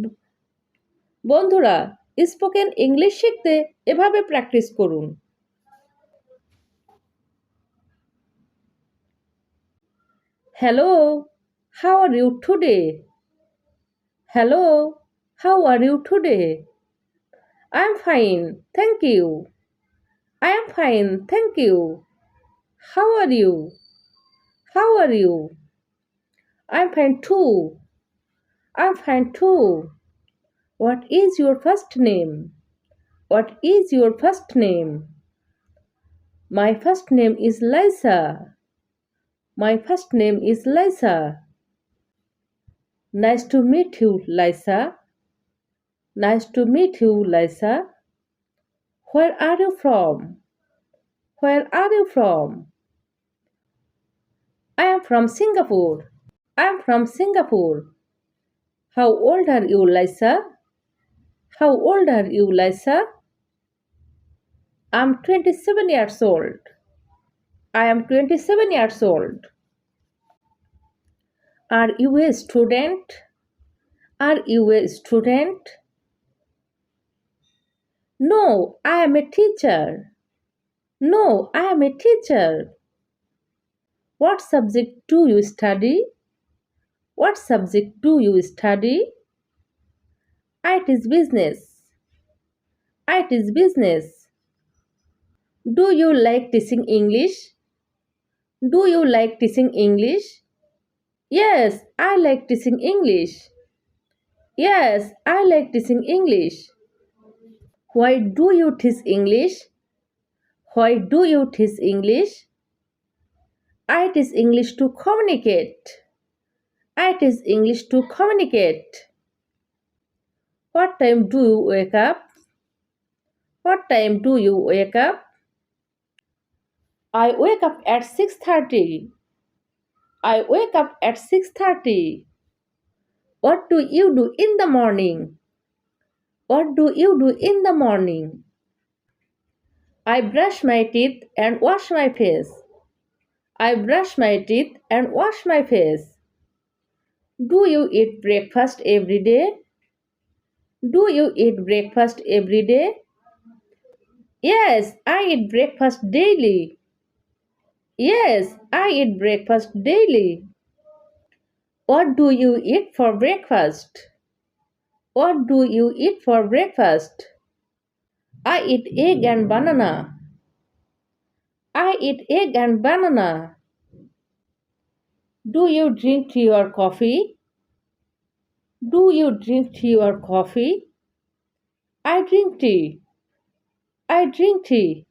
ব- বন্ধুরা, spoken English শিখতে এভাবে প্র্যাকটিস করুন। Hello, how are you today? Hello, how are you today? I am fine, thank you. I am fine, thank you. How are you? How are you? I am fine too. I am fine too. What is your first name? What is your first name? My first name is Lisa. My first name is Lisa. Nice to meet you, Lisa. Nice to meet you, Lisa. Where are you from? Where are you from? I am from Singapore. I am from Singapore. How old are you, Lisa? How old are you, Lisa? I am 27 years old. I am 27 years old. Are you a student? Are you a student? No, I am a teacher. No, I am a teacher. What subject do you study? What subject do you study? I teach business. I teach business. Do you like teaching English? Do you like teaching English? Yes, I like teaching English. Yes, I like teaching English. Why do you teach English? Why do you teach English? I teach English to communicate. I teach English to communicate. What time do you wake up? What time do you wake up? I wake up at 6:30. I wake up at 6:30. What do you do in the morning? What do you do in the morning? I brush my teeth and wash my face. I brush my teeth and wash my face. Do you eat breakfast every day? Do you eat breakfast every day? Yes, I eat breakfast daily. Yes, I eat breakfast daily. What do you eat for breakfast? What do you eat for breakfast? I eat egg and banana. I eat egg and banana. Do you drink tea or coffee? Do you drink tea or coffee? I drink tea. I drink tea.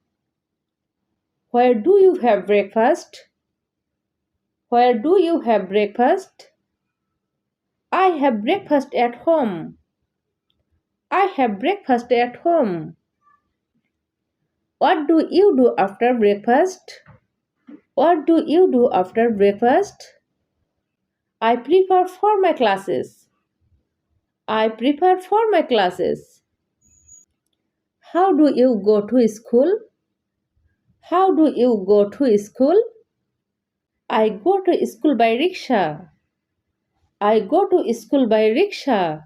Where do you have breakfast? Where do you have breakfast? I have breakfast at home. I have breakfast at home. What do you do after breakfast? What do you do after breakfast? I prepare for my classes. I prepare for my classes. How do you go to school? How do you go to school? I go to school by rickshaw. I go to school by rickshaw.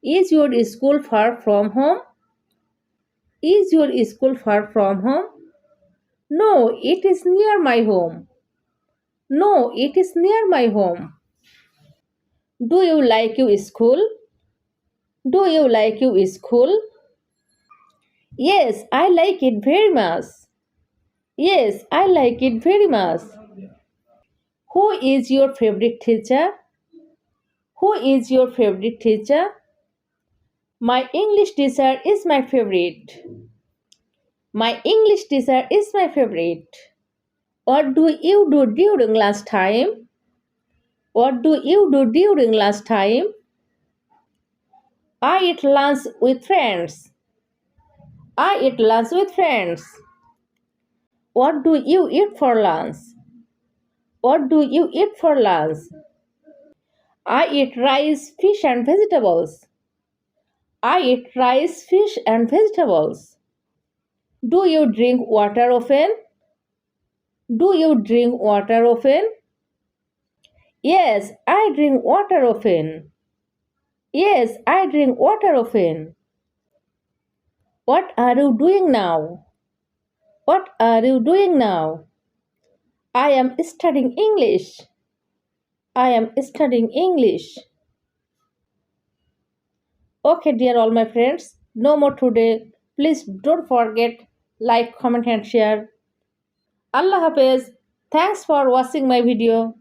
Is your school far from home? Is your school far from home? No, it is near my home. No, it is near my home. Do you like your school? Do you like your school? Yes, I like it very much. Yes, I like it very much. Who is your favorite teacher? Who is your favorite teacher? My English teacher is my favorite. My English teacher is my favorite. What do you do during lunch time? What do you do during lunch time? I eat lunch with friends. I eat lunch with friends. What do you eat for lunch? What do you eat for lunch? I eat rice, fish, and vegetables. I eat rice, fish, and vegetables. Do you drink water often? Do you drink water often? Yes, I drink water often. Yes, I drink water often. What are you doing now? What are you doing now? I am studying English. I am studying English. Okay, dear all my friends, no more today. Please don't forget like, comment and share. Allah Hafiz. Thanks for watching my video.